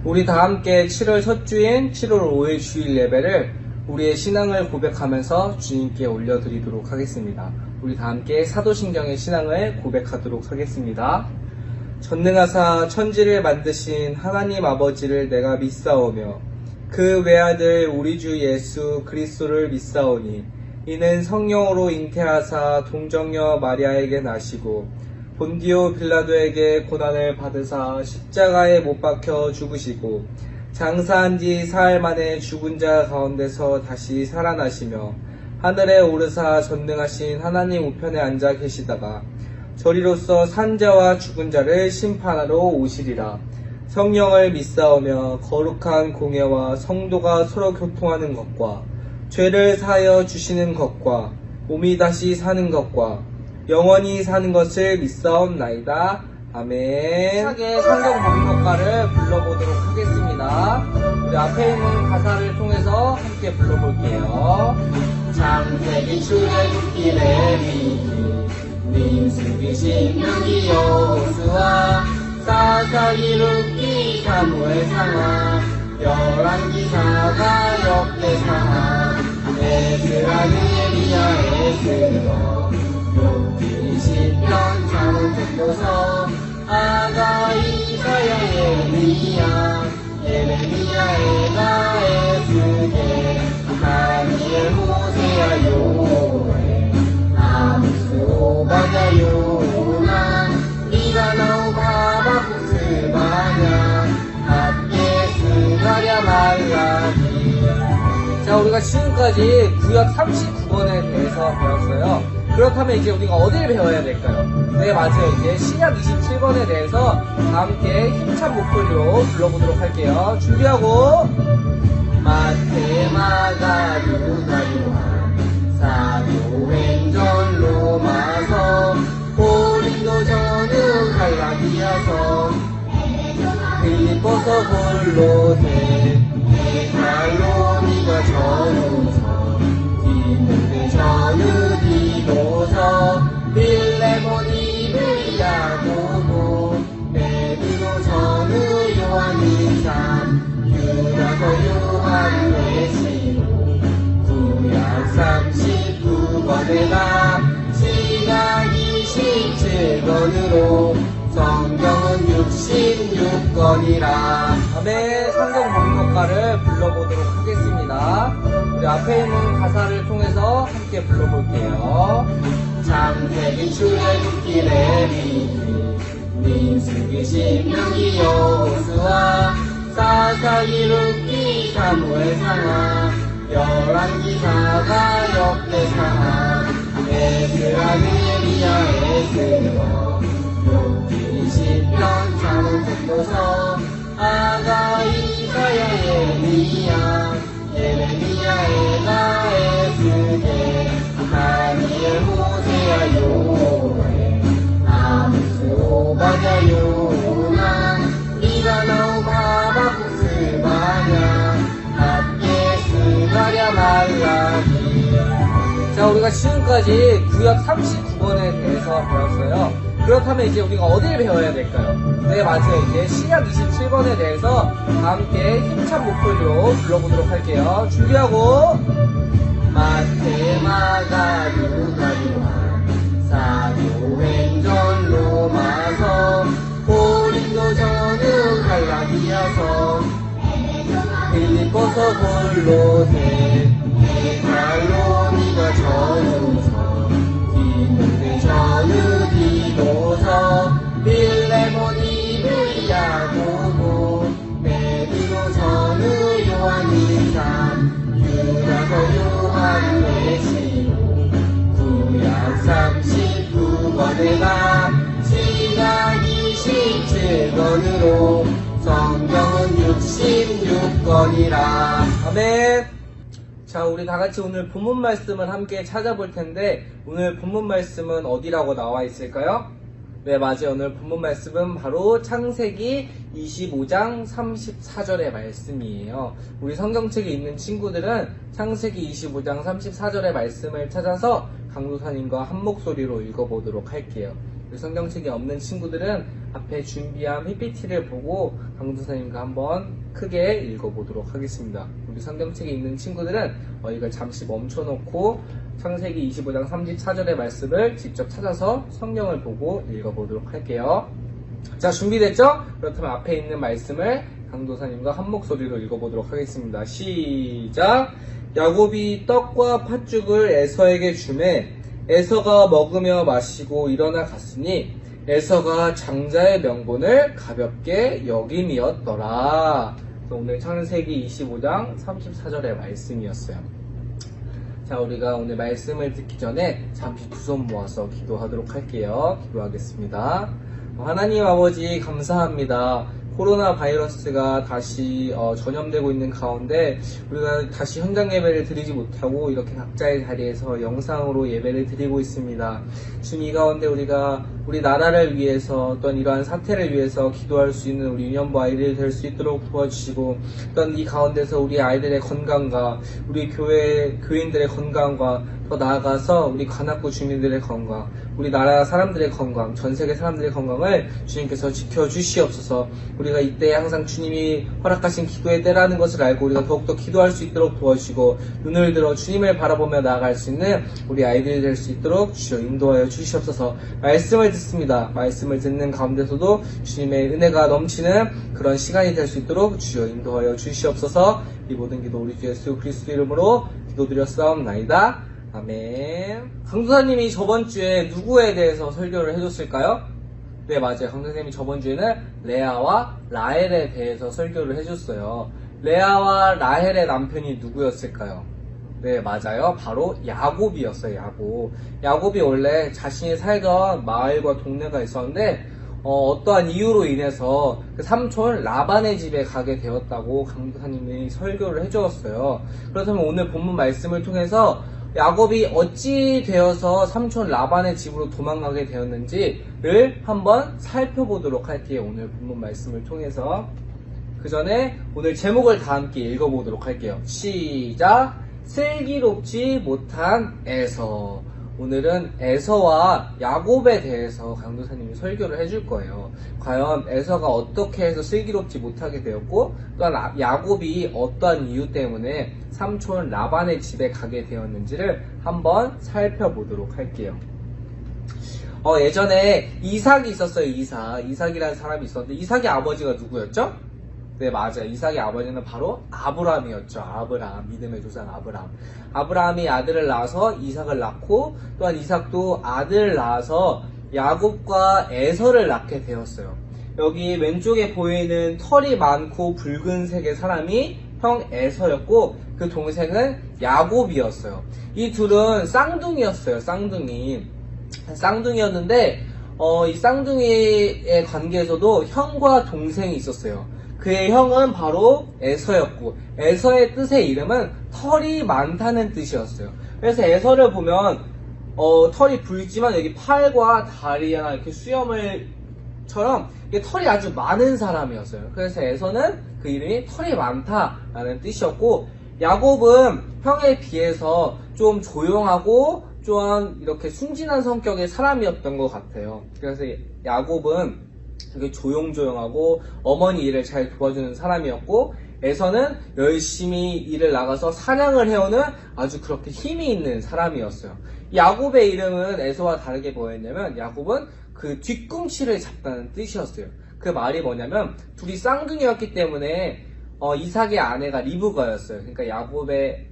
우리 다 함께 7월 첫 주인 7월 5일 주일 예배를 우리의 신앙을 고백하면서 주님께 올려드리도록 하겠습니다. 우리 다 함께 사도신경의 신앙을 고백하도록 하겠습니다. 전능하사 천지를 만드신 하나님 아버지를 내가 믿사오며 그 외아들 우리 주 예수 그리스도를 믿사오니 이는 성령으로 잉태하사 동정녀 마리아에게 나시고 본디오 빌라도에게 고난을 받으사 십자가에 못 박혀 죽으시고 장사한 지 사흘 만에 죽은 자 가운데서 다시 살아나시며 하늘에 오르사 전능하신 하나님 우편에 앉아 계시다가 저리로서 산 자와 죽은 자를 심판하러 오시리라. 성령을 믿사오며 거룩한 공예와 성도가 서로 교통하는 것과 죄를 사하여 주시는 것과 몸이 다시 사는 것과 영원히 사는 것을 믿사옵나이다. 아멘. 시작의 성경 목록가를 불러보도록 하겠습니다. 우리 앞에 있는 가사를 통해서 함께 불러볼게요. 창세기 출애굽기 레위기 민수기 신명기 여호수아 사사기 룻기 사무엘 상하 열왕기 사가 역대상하 에스라 느헤미야 에스더 욥기 시편 사문 특보서 아가 이사야 예레미야 에가 에스겔 다니엘 호세아 요엘 아모스 오바댜 요나 미가나오 바바쿠 스바냐 합계 스가랴 말라기. 자, 우리가 지금까지 구약 39권에 대해서 배웠어요. 그렇다면 이제 우리가 어디를 배워야 될까요? 네, 맞아요. 이제 신약 27권에 대해서 다 함께 힘찬 목소리로 불러보도록 할게요. 준비하고 마태, 마가, 루다, 요한, 사도행전, 로마서, 고린도, 전후, 갈라디아서, 빌립보서, 골로새, 데살로니가, 전후서, 디모데, 전후, 디도서, 빌레몬, 이브리야, 고고, 베드로, 전후, 요한, 일삼, 유다서, 요한, 외시로, 구약 39권에다 신약 27권으로 성경은 66권이라. 다음에 성경 목록가를 불러보도록 하겠습니다. 우리 앞에 있는 가사를 통해서 함께 불러볼게요. 창세기 출애굽기 레위기 민수기 신명기 여호수아 사사기 룻기 사무엘 상하 열왕기 사가 역대상하 에스라 느헤미야 에스더 욥기 시편 사문 특보서 아가 이사야 예레미야 에가 에스겔 다니엘 호세아 요엘 아모스 오바댜 요나 미가나오 바바쿠 스바냐 합계 스가랴 말라기. 자, 우리가 지금까지 구약 39권에 대해서 배웠어요. 그렇다면 이제 우리가 어디를 배워야 될까요? 네, 맞아요. 이제 신약 27권에 대해서 다 함께 힘찬 목소리로 불러보도록 할게요. 준비하고 마태, 마가, 루다, 요한, 사도행전, 로마서, 고린도, 전후, 갈라디아서, 빌립보서, 골로새, 데살로니가, 전후서, 디모데, 전후, 디도서, 빌레몬, 이브리야, 고고, 베드로, 전후, 요한, 일삼, 유다서, 요한, 외시로, 구약 39권에다 신약 27권으로 성경은 66권이라. 아멘. 자, 우리 다같이 오늘 본문 말씀을 함께 찾아볼 텐데 오늘 본문 말씀은 어디라고 나와 있을까요? 네, 맞아요. 오늘 본문 말씀은 바로 창세기 25장 34절의 말씀이에요. 우리 성경책에 있는 친구들은 창세기 25장 34절의 말씀을 찾아서 강도사님과 한 목소리로 읽어보도록 할게요. 우리 성경책이 없는 친구들은 앞에 준비한 PPT를 보고 강도사님과 한번 크게 읽어보도록 하겠습니다. 우리 성경책에 있는 친구들은 이걸 잠시 멈춰놓고 창세기 25장 34절의 말씀을 직접 찾아서 성경을 보고 읽어보도록 할게요. 자, 준비됐죠? 그렇다면 앞에 있는 말씀을 강도사님과 한 목소리로 읽어보도록 하겠습니다. 시작! 야곱이 떡과 팥죽을 에서에게 주매 에서가 먹으며 마시고 일어나 갔으니 에서가 장자의 명분을 가볍게 여김이었더라. 오늘 창세기 25장 34절의 말씀이었어요. 자, 우리가 오늘 말씀을 듣기 전에 잠시 두 손 모아서 기도하도록 할게요. 기도하겠습니다. 하나님 아버지 감사합니다. 코로나 바이러스가 다시 전염되고 있는 가운데 우리가 다시 현장 예배를 드리지 못하고 이렇게 각자의 자리에서 영상으로 예배를 드리고 있습니다. 주님, 이 가운데 우리가 우리 나라를 위해서 또한 이러한 사태를 위해서 기도할 수 있는 우리 유년부 아이들이 될 수 있도록 도와주시고 또한 이 가운데서 우리 아이들의 건강과 우리 교인들의 건강과 더 나아가서 우리 관악구 주민들의 건강, 우리 나라 사람들의 건강, 전 세계 사람들의 건강을 주님께서 지켜주시옵소서. 우리가 이때 항상 주님이 허락하신 기도의 때라는 것을 알고 우리가 더욱더 기도할 수 있도록 도와주시고 눈을 들어 주님을 바라보며 나아갈 수 있는 우리 아이들이 될 수 있도록 주여 인도하여 주시옵소서. 말씀을 듣습니다. 말씀을 듣는 가운데서도 주님의 은혜가 넘치는 그런 시간이 될 수 있도록 주여 인도하여 주시옵소서. 이 모든 기도 우리 주 예수 그리스도 이름으로 기도드렸사옵나이다. 아멘. 강도사님이 저번주에 누구에 대해서 설교를 해줬을까요? 네, 맞아요. 강도사님이 저번주에는 레아와 라헬에 대해서 설교를 해줬어요. 레아와 라헬의 남편이 누구였을까요? 네, 맞아요. 바로 야곱이었어요. 야곱이 원래 자신이 살던 마을과 동네가 있었는데 어떠한 이유로 인해서 그 삼촌 라반의 집에 가게 되었다고 강도사님이 설교를 해주었어요. 그렇다면 오늘 본문 말씀을 통해서 야곱이 어찌 되어서 삼촌 라반의 집으로 도망가게 되었는지를 한번 살펴보도록 할게요. 오늘 본문 말씀을 통해서. 그 전에 오늘 제목을 다 함께 읽어보도록 할게요. 시작! 슬기롭지 못한 에서. 오늘은 에서와 야곱에 대해서 강도사님이 설교를 해줄 거예요. 과연 에서가 어떻게 해서 슬기롭지 못하게 되었고 또한 야곱이 어떠한 이유 때문에 삼촌 라반의 집에 가게 되었는지를 한번 살펴보도록 할게요. 예전에 이삭이 있었어요. 이삭이라는 사람이 있었는데 이삭의 아버지가 누구였죠? 네, 맞아요. 이삭의 아버지는 바로 아브라함이었죠. 아브라함, 믿음의 조상 아브라함. 아브라함이 아들을 낳아서 이삭을 낳고 또한 이삭도 아들을 낳아서 야곱과 에서를 낳게 되었어요. 여기 왼쪽에 보이는 털이 많고 붉은색의 사람이 형 에서였고 그 동생은 야곱이었어요. 이 둘은 쌍둥이였어요. 쌍둥이였는데 이 쌍둥이의 관계에서도 형과 동생이 있었어요. 그의 형은 바로 에서였고 에서의 뜻의 이름은 털이 많다는 뜻이었어요. 그래서 에서를 보면 털이 붉지만 여기 팔과 다리나 이렇게 수염을처럼 이게 털이 아주 많은 사람이었어요. 그래서 에서는 그 이름이 털이 많다라는 뜻이었고 야곱은 형에 비해서 좀 조용하고 좀 이렇게 순진한 성격의 사람이었던 것 같아요. 그래서 야곱은 되게 조용조용하고 어머니 일을 잘 도와주는 사람이었고 에서는 열심히 일을 나가서 사냥을 해오는 아주 그렇게 힘이 있는 사람이었어요. 야곱의 이름은 에서와 다르게 뭐였냐면 야곱은 그 뒤꿈치를 잡다는 뜻이었어요. 그 말이 뭐냐면 둘이 쌍둥이였기 때문에 이삭의 아내가 리브가였어요. 그러니까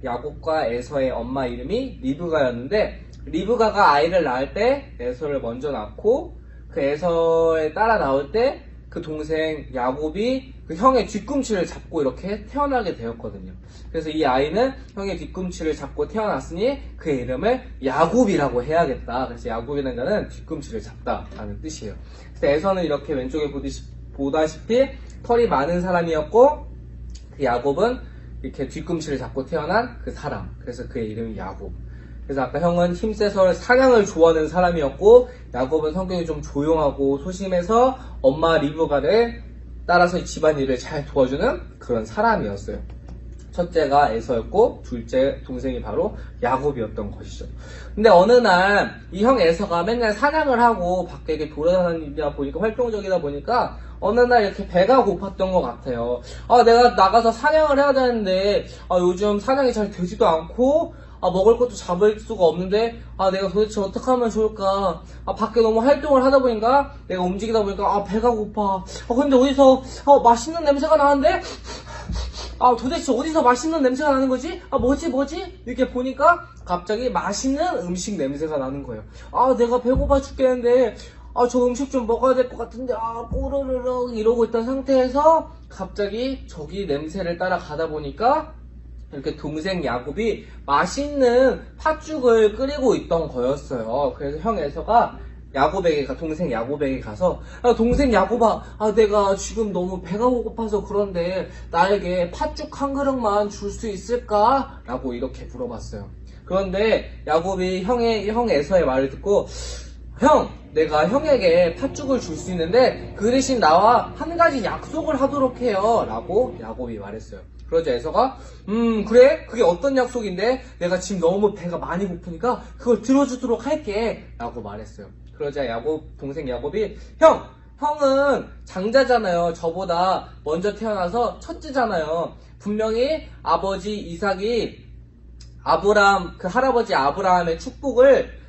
야곱과 에서의 엄마 이름이 리브가였는데 리브가가 아이를 낳을 때 에서를 먼저 낳고 그 에서에 따라 나올 때 그 동생 야곱이 그 형의 뒤꿈치를 잡고 이렇게 태어나게 되었거든요. 그래서 이 아이는 형의 뒤꿈치를 잡고 태어났으니 그의 이름을 야곱이라고 해야겠다. 그래서 야곱이라는 자는 뒤꿈치를 잡다라는 뜻이에요. 그래서 에서는 이렇게 왼쪽에 보다시피 털이 많은 사람이었고 그 야곱은 이렇게 뒤꿈치를 잡고 태어난 그 사람. 그래서 그의 이름이 야곱. 그래서 아까 형은 힘세서 사냥을 좋아하는 사람이었고 야곱은 성격이 좀 조용하고 소심해서 엄마 리브가를 따라서 집안일을 잘 도와주는 그런 사람이었어요. 첫째가 에서였고 둘째 동생이 바로 야곱이었던 것이죠. 근데 어느 날 이 형 에서가 맨날 사냥을 하고 밖에 이렇게 돌아다니다 보니까 활동적이다 보니까 어느 날 이렇게 배가 고팠던 것 같아요. 내가 나가서 사냥을 해야 되는데 요즘 사냥이 잘 되지도 않고 먹을 것도 잡을 수가 없는데 내가 도대체 어떻게 하면 좋을까. 밖에 너무 활동을 하다 보니까 내가 움직이다 보니까 배가 고파. 근데 어디서 맛있는 냄새가 나는데 도대체 어디서 맛있는 냄새가 나는 거지? 뭐지? 이렇게 보니까 갑자기 맛있는 음식 냄새가 나는 거예요. 내가 배고파 죽겠는데 저 음식 좀 먹어야 될 것 같은데 꼬르르륵 이러고 있던 상태에서 갑자기 저기 냄새를 따라가다 보니까 이렇게 동생 야곱이 맛있는 팥죽을 끓이고 있던 거였어요. 그래서 형 에서가 동생 야곱에게 가서 동생 야곱아, 내가 지금 너무 배가 고파서 그런데 나에게 팥죽 한 그릇만 줄 수 있을까? 라고 이렇게 물어봤어요. 그런데 야곱이 형 에서의 말을 듣고 내가 형에게 팥죽을 줄 수 있는데 그 대신 나와 한 가지 약속을 하도록 해요 라고 야곱이 말했어요. 그러자 에서가 그래? 그게 어떤 약속인데? 내가 지금 너무 배가 많이 고프니까 그걸 들어주도록 할게 라고 말했어요. 그러자 동생 야곱이 형은 장자잖아요. 저보다 먼저 태어나서 첫째잖아요. 분명히 아버지 이삭이 그 할아버지 아브라함의 축복을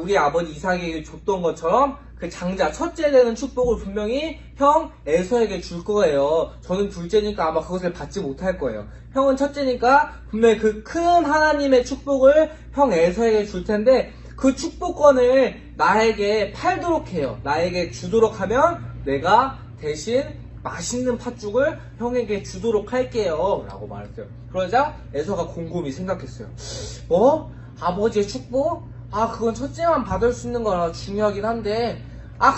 우리 아버지 이삭에게 줬던 것처럼 그 장자, 첫째 되는 축복을 분명히 형 에서에게 줄 거예요. 저는 둘째니까 아마 그것을 받지 못할 거예요. 형은 첫째니까 분명히 그 큰 하나님의 축복을 형 에서에게 줄 텐데 그 축복권을 나에게 팔도록 해요. 나에게 주도록 하면 내가 대신 맛있는 팥죽을 형에게 주도록 할게요 라고 말했어요. 그러자 에서가 곰곰이 생각했어요. 아버지의 축복? 그건 첫째만 받을 수 있는 거라 중요하긴 한데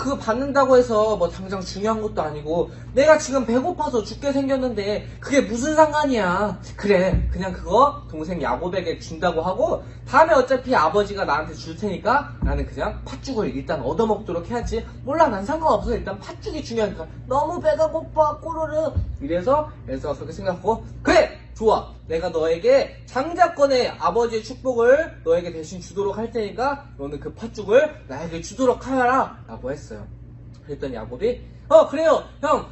그거 받는다고 해서 뭐 당장 중요한 것도 아니고 내가 지금 배고파서 죽게 생겼는데 그게 무슨 상관이야. 그래, 그냥 그거 동생 야곱에게 준다고 하고 다음에 어차피 아버지가 나한테 줄 테니까 나는 그냥 팥죽을 일단 얻어먹도록 해야지. 몰라, 난 상관없어. 일단 팥죽이 중요하니까. 너무 배가 고파 꼬르르. 이래서 에서가 그렇게 생각하고 그래, 좋아, 내가 너에게 장자권의 아버지의 축복을 너에게 대신 주도록 할 테니까 너는 그 팥죽을 나에게 주도록 하여라 라고 했어요. 그랬더니 야곱이 그래요 형,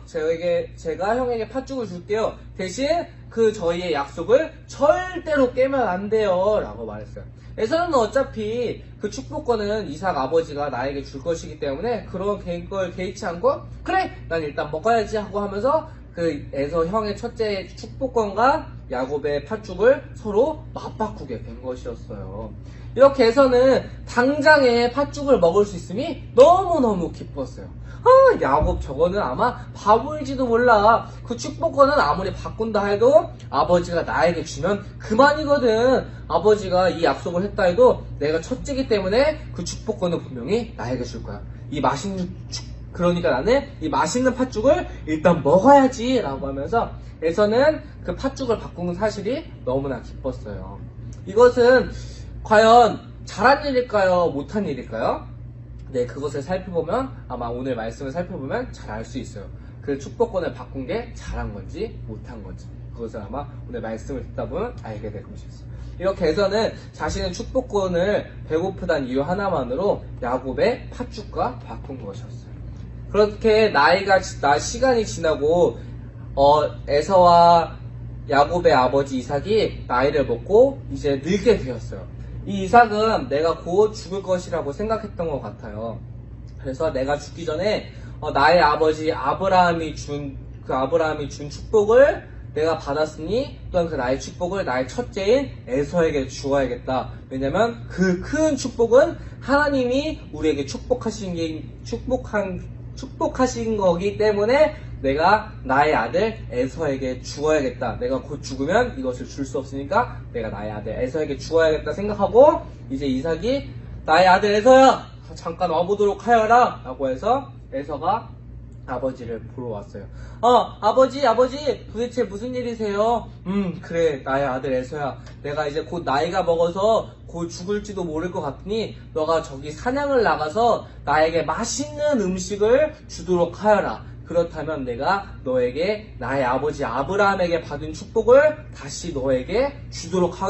제가 형에게 팥죽을 줄게요. 대신 그 저희의 약속을 절대로 깨면 안 돼요 라고 말했어요. 에서는 어차피 그 축복권은 이삭 아버지가 나에게 줄 것이기 때문에 그런 걸 개의치 않고 그래, 난 일단 먹어야지 하고 하면서 그 에서 형의 첫째의 축복권과 야곱의 팥죽을 서로 맞바꾸게 된 것이었어요. 이렇게 해서는 당장에 팥죽을 먹을 수 있음이 너무너무 기뻤어요. 야곱 저거는 아마 바보일지도 몰라. 그 축복권은 아무리 바꾼다 해도 아버지가 나에게 주면 그만이거든. 아버지가 이 약속을 했다 해도 내가 첫째이기 때문에 그 축복권은 분명히 나에게 줄 거야. 그러니까 나는 이 맛있는 팥죽을 일단 먹어야지 라고 하면서 에서는 그 팥죽을 바꾼 사실이 너무나 기뻤어요. 이것은 과연 잘한 일일까요? 못한 일일까요? 네, 그것을 살펴보면 아마 오늘 말씀을 살펴보면 잘 알 수 있어요. 그 축복권을 바꾼 게 잘한 건지 못한 건지 그것을 아마 오늘 말씀을 듣다 보면 알게 될 것이었어요. 이렇게 해서는 자신의 축복권을 배고프단 이유 하나만으로 야곱의 팥죽과 바꾼 것이었어요. 그렇게 시간이 지나고 에서와 야곱의 아버지 이삭이 나이를 먹고 이제 늙게 되었어요. 이 이삭은 내가 곧 죽을 것이라고 생각했던 것 같아요. 그래서 내가 죽기 전에 나의 아버지 아브라함이 준 축복을 내가 받았으니 또한 그 나의 축복을 나의 첫째인 에서에게 주어야겠다. 왜냐면 그 큰 축복은 하나님이 우리에게 축복하신 거기 때문에 내가 나의 아들 에서에게 주어야겠다. 내가 곧 죽으면 이것을 줄 수 없으니까 내가 나의 아들 에서에게 주어야겠다 생각하고 이제 이삭이 나의 아들 에서야 잠깐 와보도록 하여라 라고 해서 에서가 아버지를 보러 왔어요. 아버지 도대체 무슨 일이세요? 그래, 나의 아들 에서야. 내가 이제 곧 나이가 먹어서 곧 죽을지도 모를 것 같으니 너가 저기 사냥을 나가서 나에게 맛있는 음식을 주도록 하여라. 그렇다면 내가 너에게 나의 아버지 아브라함에게 받은 축복을 다시 너에게 주도록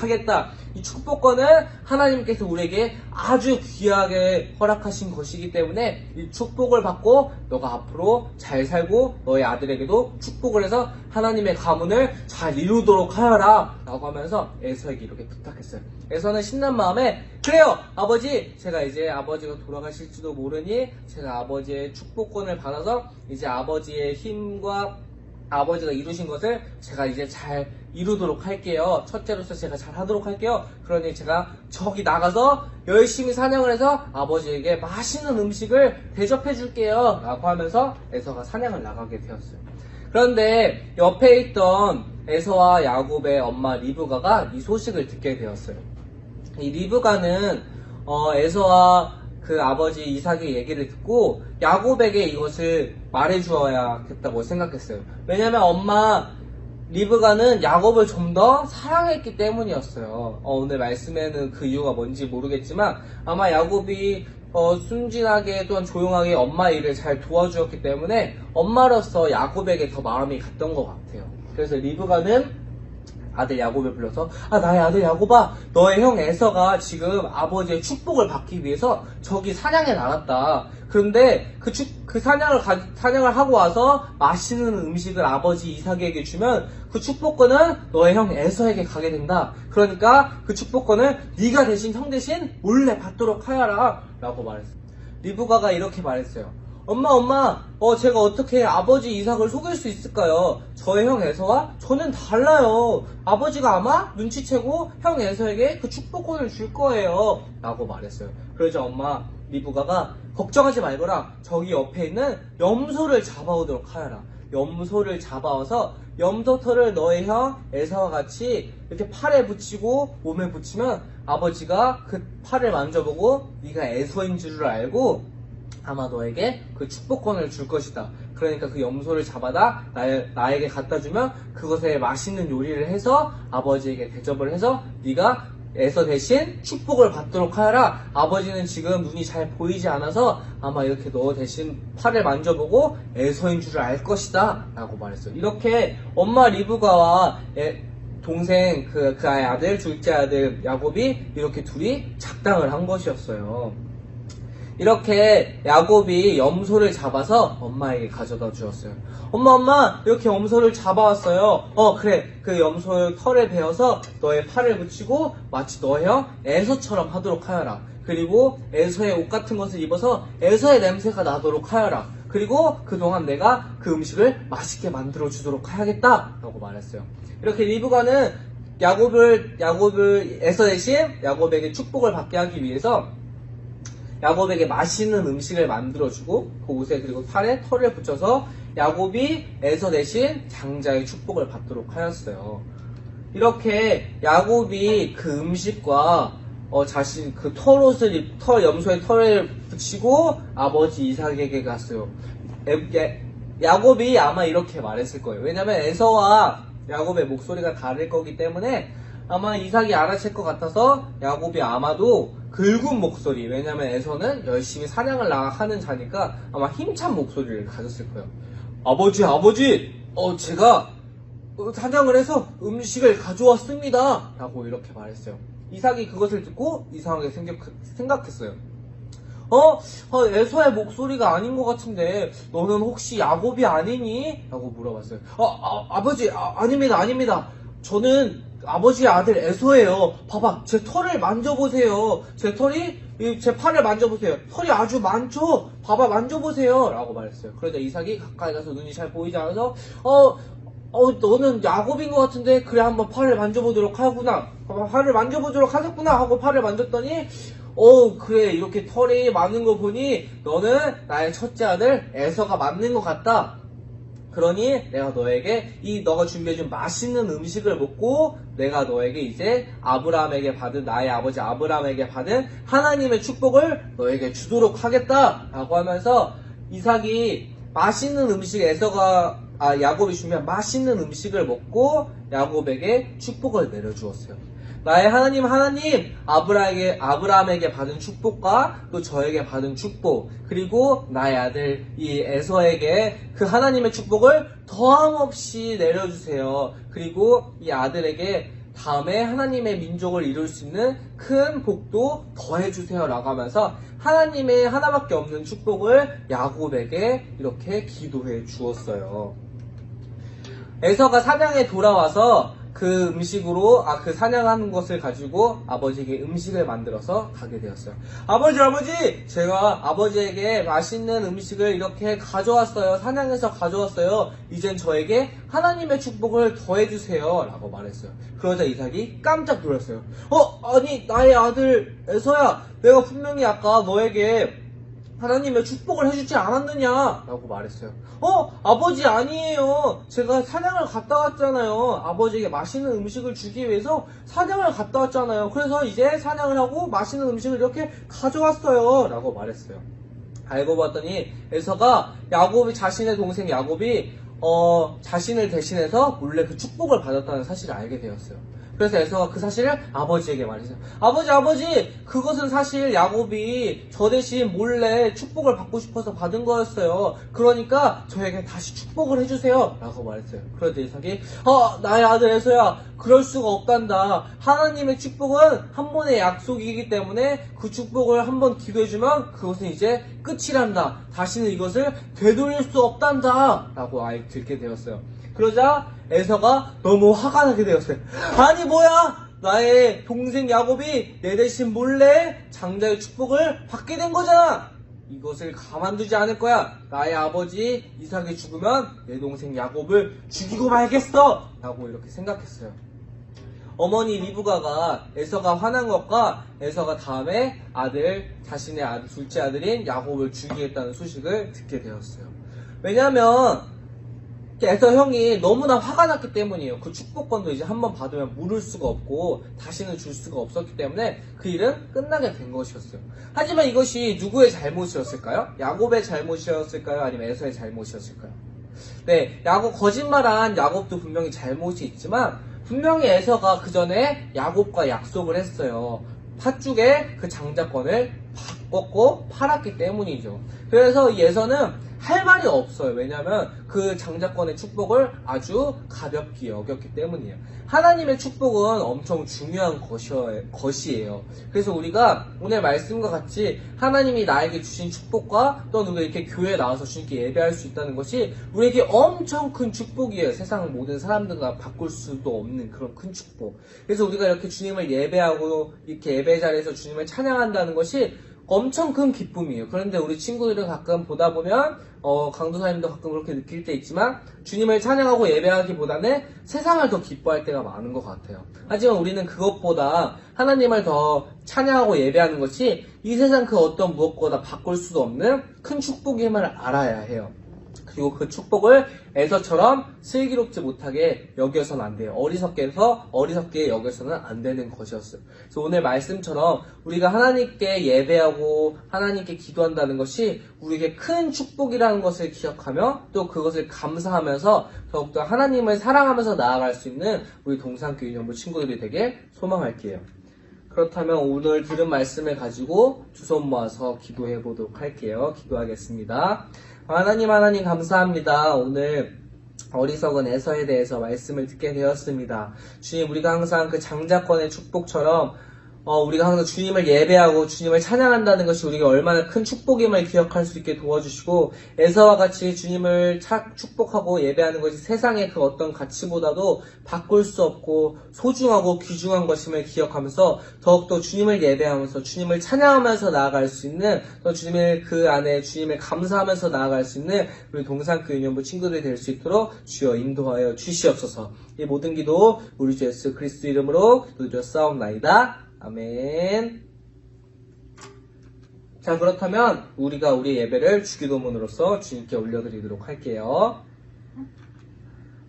하겠다. 이 축복권은 하나님께서 우리에게 아주 귀하게 허락하신 것이기 때문에 이 축복을 받고 너가 앞으로 잘 살고 너의 아들에게도 축복을 해서 하나님의 가문을 잘 이루도록 하여라 라고 하면서 에서에게 이렇게 부탁했어요. 에서는 신난 마음에 그래요 아버지, 제가 이제 아버지가 돌아가실지도 모르니 제가 아버지의 축복권을 받아서 이제 아버지의 힘과 아버지가 이루신 것을 제가 이제 잘 이루도록 할게요. 첫째로서 제가 잘 하도록 할게요. 그러니 제가 저기 나가서 열심히 사냥을 해서 아버지에게 맛있는 음식을 대접해 줄게요 라고 하면서 에서가 사냥을 나가게 되었어요. 그런데 옆에 있던 에서와 야곱의 엄마 리브가가 이 소식을 듣게 되었어요. 이 리브가는 에서와 그 아버지 이삭의 얘기를 듣고 야곱에게 이것을 말해주어야겠다고 생각했어요. 왜냐면 엄마 리브가는 야곱을 좀 더 사랑했기 때문이었어요. 오늘 말씀에는 그 이유가 뭔지 모르겠지만 아마 야곱이 순진하게 또한 조용하게 엄마 일을 잘 도와주었기 때문에 엄마로서 야곱에게 더 마음이 갔던 것 같아요. 그래서 리브가는 아들 야곱을 불러서 나의 아들 야곱아, 너의 형 에서가 지금 아버지의 축복을 받기 위해서 저기 사냥에 나갔다. 그런데 그 사냥을 하고 와서 맛있는 음식을 아버지 이삭에게 주면 그 축복권은 너의 형 에서에게 가게 된다. 그러니까 그 축복권을 네가 대신 형 대신 몰래 받도록 하여라 라고 말했어요. 리브가가 이렇게 말했어요. 엄마, 제가 어떻게 아버지 이삭을 속일 수 있을까요? 저의 형 에서와 저는 달라요. 아버지가 아마 눈치채고 형 에서에게 그 축복권을 줄 거예요 라고 말했어요. 그러자 엄마 리브가가 걱정하지 말거라. 저기 옆에 있는 염소를 잡아오도록 하여라. 염소를 잡아와서 염소털을 너의 형 에서와 같이 이렇게 팔에 붙이고 몸에 붙이면 아버지가 그 팔을 만져보고 네가 에서인 줄을 알고 아마 너에게 그 축복권을 줄 것이다. 그러니까 그 염소를 잡아다 나에게 갖다 주면 그것에 맛있는 요리를 해서 아버지에게 대접을 해서 네가 에서 대신 축복을 받도록 하여라. 아버지는 지금 눈이 잘 보이지 않아서 아마 이렇게 너 대신 팔을 만져보고 에서인 줄을 알 것이다 라고 말했어요. 이렇게 엄마 리브가와 동생 그 아이 아들 둘째 아들 야곱이 이렇게 둘이 작당을 한 것이었어요. 이렇게 야곱이 염소를 잡아서 엄마에게 가져다 주었어요. 엄마 이렇게 염소를 잡아왔어요. 그래, 그 염소의 털에 베어서 너의 팔을 붙이고 마치 너의 형 에서처럼 하도록 하여라. 그리고 에서의 옷 같은 것을 입어서 에서의 냄새가 나도록 하여라. 그리고 그동안 내가 그 음식을 맛있게 만들어 주도록 해야겠다 라고 말했어요. 이렇게 리브가는 야곱을 에서 대신 야곱에게 축복을 받게 하기 위해서 야곱에게 맛있는 음식을 만들어주고 그 옷에 그리고 팔에 털을 붙여서 야곱이 에서 대신 장자의 축복을 받도록 하였어요. 이렇게 야곱이 그 음식과 자신 그 염소의 털을 붙이고 아버지 이삭에게 갔어요. 야곱이 아마 이렇게 말했을 거예요. 왜냐면 에서와 야곱의 목소리가 다를 거기 때문에 아마 이삭이 알아챌 것 같아서 야곱이 아마도 긁은 목소리, 왜냐면 에서는 열심히 사냥을 하는 자니까 아마 힘찬 목소리를 가졌을 거예요. 아버지, 제가 사냥을 해서 음식을 가져왔습니다 라고 이렇게 말했어요. 이삭이 그것을 듣고 이상하게 생각했어요. 에서의 목소리가 아닌 것 같은데 너는 혹시 야곱이 아니니? 라고 물어봤어요. 아버지, 아닙니다. 저는 아버지의 아들 에서예요. 봐봐, 제 털을 만져보세요. 제 팔을 만져보세요. 털이 아주 많죠? 봐봐, 만져보세요 라고 말했어요. 그러자 이삭이 가까이 가서 눈이 잘 보이지 않아서 너는 야곱인 것 같은데 그래 한번 팔을 만져보도록 하구나. 팔을 만져보도록 하겠구나 하고 팔을 만졌더니 그래, 이렇게 털이 많은 거 보니 너는 나의 첫째 아들 에서가 맞는 것 같다. 그러니 내가 너에게 너가 준비해준 맛있는 음식을 먹고 내가 너에게 이제 나의 아버지 아브라함에게 받은 하나님의 축복을 너에게 주도록 하겠다 라고 하면서 이삭이 맛있는 음식 야곱이 준비한 맛있는 음식을 먹고 야곱에게 축복을 내려주었어요. 나의 하나님 아브라함에게 받은 축복과 또 저에게 받은 축복, 그리고 나의 아들 이 에서에게 그 하나님의 축복을 더함없이 내려주세요. 그리고 이 아들에게 다음에 하나님의 민족을 이룰 수 있는 큰 복도 더해주세요 라고 하면서 하나님의 하나밖에 없는 축복을 야곱에게 이렇게 기도해 주었어요. 에서가 사냥에 돌아와서 그 음식으로 그 사냥하는 것을 가지고 아버지에게 음식을 만들어서 가게 되었어요. 아버지, 제가 아버지에게 맛있는 음식을 이렇게 가져왔어요. 사냥해서 가져왔어요. 이젠 저에게 하나님의 축복을 더해주세요 라고 말했어요. 그러자 이삭이 깜짝 놀랐어요. 아니 나의 아들 에서야, 내가 분명히 아까 너에게 하나님의 축복을 해주지 않았느냐 라고 말했어요. 아버지 아니에요. 제가 사냥을 갔다 왔잖아요. 아버지에게 맛있는 음식을 주기 위해서 사냥을 갔다 왔잖아요. 그래서 이제 사냥을 하고 맛있는 음식을 이렇게 가져왔어요 라고 말했어요. 알고 봤더니 에서가 자신의 동생 야곱이 자신을 대신해서 몰래 그 축복을 받았다는 사실을 알게 되었어요. 그래서 에서가 그 사실을 아버지에게 말했어요. 아버지, 그것은 사실 야곱이 저 대신 몰래 축복을 받고 싶어서 받은 거였어요. 그러니까 저에게 다시 축복을 해주세요 라고 말했어요. 그런데 이삭이 나의 아들 에서야, 그럴 수가 없단다. 하나님의 축복은 한 번의 약속이기 때문에 그 축복을 한 번 기도해주면 그것은 이제 끝이란다. 다시는 이것을 되돌릴 수 없단다 라고 아예 듣게 되었어요. 그러자 에서가 너무 화가 나게 되었어요. 아니 뭐야, 나의 동생 야곱이 내 대신 몰래 장자의 축복을 받게 된 거잖아. 이것을 가만두지 않을 거야. 나의 아버지 이삭이 죽으면 내 동생 야곱을 죽이고 말겠어 라고 이렇게 생각했어요. 어머니 리브가가 에서가 화난 것과 에서가 다음에 자신의 둘째 아들인 야곱을 죽이겠다는 소식을 듣게 되었어요. 왜냐하면 에서 형이 너무나 화가 났기 때문이에요. 그 축복권도 이제 한번 받으면 물을 수가 없고 다시는 줄 수가 없었기 때문에 그 일은 끝나게 된 것이었어요. 하지만 이것이 누구의 잘못이었을까요? 야곱의 잘못이었을까요? 아니면 에서의 잘못이었을까요? 네, 거짓말한 야곱도 분명히 잘못이 있지만 분명히 에서가 그 전에 야곱과 약속을 했어요. 팥죽에 그 장자권을 바꿨고 팔았기 때문이죠. 그래서 이 에서는 할 말이 없어요. 왜냐하면 그 장자권의 축복을 아주 가볍게 여겼기 때문이에요. 하나님의 축복은 엄청 중요한 것이에요. 그래서 우리가 오늘 말씀과 같이 하나님이 나에게 주신 축복과 또 우리가 이렇게 교회에 나와서 주님께 예배할 수 있다는 것이 우리에게 엄청 큰 축복이에요. 세상 모든 사람들과 바꿀 수도 없는 그런 큰 축복. 그래서 우리가 이렇게 주님을 예배하고 이렇게 예배 자리에서 주님을 찬양한다는 것이 엄청 큰 기쁨이에요. 그런데 우리 친구들은 가끔 보다 보면 강도사님도 가끔 그렇게 느낄 때 있지만 주님을 찬양하고 예배하기보다는 세상을 더 기뻐할 때가 많은 것 같아요. 하지만 우리는 그것보다 하나님을 더 찬양하고 예배하는 것이 이 세상 그 어떤 무엇보다 바꿀 수도 없는 큰 축복임을 알아야 해요. 그리고 그 축복을 에서처럼 슬기롭지 못하게 여겨서는 안 돼요. 어리석게 여겨서는 안 되는 것이었어요. 그래서 오늘 말씀처럼 우리가 하나님께 예배하고 하나님께 기도한다는 것이 우리에게 큰 축복이라는 것을 기억하며 또 그것을 감사하면서 더욱더 하나님을 사랑하면서 나아갈 수 있는 우리 동산교회 연부 친구들이 되게 소망할게요. 그렇다면 오늘 들은 말씀을 가지고 두 손 모아서 기도해 보도록 할게요. 기도하겠습니다. 하나님 감사합니다. 오늘 어리석은 에서에 대해서 말씀을 듣게 되었습니다. 주님, 우리가 항상 그 장자권의 축복처럼 우리가 항상 주님을 예배하고 주님을 찬양한다는 것이 우리가 얼마나 큰 축복임을 기억할 수 있게 도와주시고 에서와 같이 주님을 축복하고 예배하는 것이 세상의 그 어떤 가치보다도 바꿀 수 없고 소중하고 귀중한 것임을 기억하면서 더욱더 주님을 예배하면서 주님을 찬양하면서 나아갈 수 있는 또 주님을 그 안에 주님을 감사하면서 나아갈 수 있는 우리 동산교회 연부 친구들이 될 수 있도록 주여 인도하여 주시옵소서. 이 모든 기도 우리 주 예수 그리스도 이름으로 기도드렸사옵나이다. 아멘. 자, 그렇다면 우리가 우리의 예배를 주기도문으로써 주님께 올려드리도록 할게요.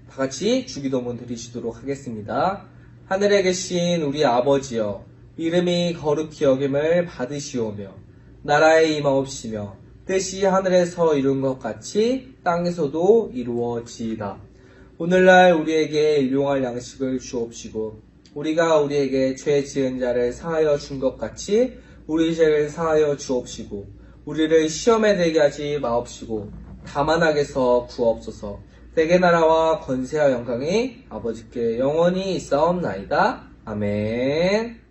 다같이 주기도문 드리시도록 하겠습니다. 하늘에 계신 우리 아버지여, 이름이 거룩히 여김을 받으시오며 나라의 임하옵시며 뜻이 하늘에서 이룬 것 같이 땅에서도 이루어지이다. 오늘날 우리에게 일용할 양식을 주옵시고 우리가 우리에게 죄 지은 자를 사하여 준 것 같이 우리 죄를 사하여 주옵시고 우리를 시험에 들게 하지 마옵시고 다만 악에서 구하옵소서. 대개 나라와 권세와 영광이 아버지께 영원히 있사옵나이다. 아멘.